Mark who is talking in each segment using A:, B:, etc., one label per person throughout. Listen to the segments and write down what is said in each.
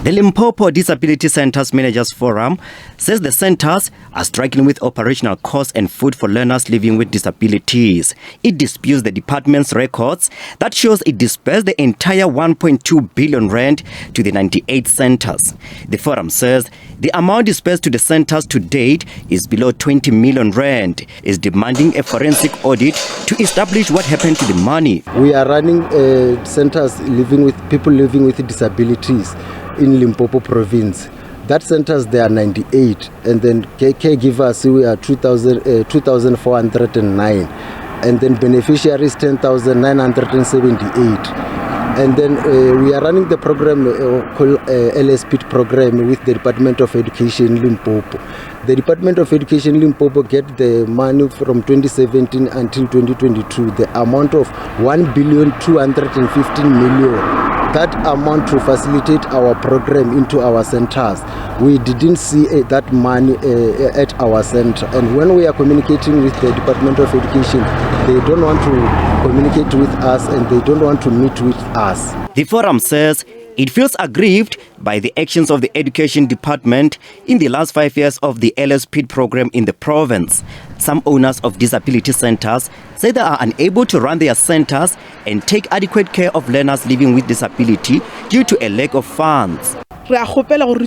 A: The Limpopo Disability Centers Managers Forum says the centers are struggling with operational costs and food for learners living with disabilities. It disputes the department's records that shows it dispersed the entire 1.2 billion rand to the 98 centers. The forum says the amount dispersed to the centers to date is below 20 million rand, is demanding a forensic audit to establish what happened to the money.
B: We are running centers with people living with disabilities in Limpopo province. That centers there are 98, and then caregivers we are 2,409, and then beneficiaries 10,978. And then we are running the program called LSPID program with the Department of Education Limpopo. The Department of Education Limpopo get the money from 2017 until 2022, the amount of 1,215,000,000. That amount to facilitate our program into our centers. We didn't see that money at our center. And when we are communicating with the Department of Education, they don't want to communicate with us and they don't want to meet with us.
A: The forum says it feels aggrieved by the actions of the Education Department in the last 5 years of the LSPID program in the province. Some owners of disability centers say they are unable to run their centers and take adequate care of learners living with disability due to a lack of funds.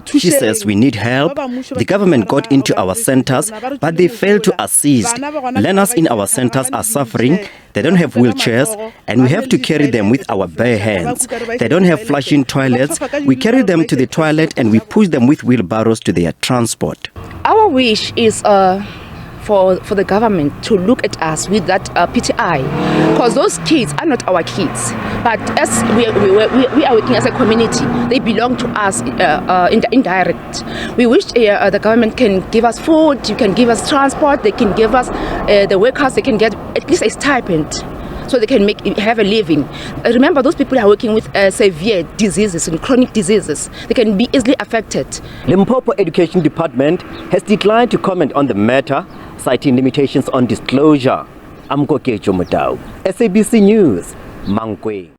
A: She says we need help. The government got into our centers, but they failed to assist. Learners in our centers are suffering. They don't have wheelchairs, and we have to carry them with our bare hands. They don't have flushing toilets. We carry them to the toilet and we push them with wheelbarrows to their transport.
C: Our wish is for the government to look at us with that PTI, because those kids are not our kids, but as we are working as a community, they belong to us indirect. We wish the government can give us food, you can give us transport, they can give us the workers, they can get at least a stipend so they can have a living. Remember, those people are working with severe diseases and chronic diseases. They can be easily affected.
A: Limpopo Education Department has declined to comment on the matter, citing limitations on disclosure. I'm Koketšo Motau, SABC News, Mangwe.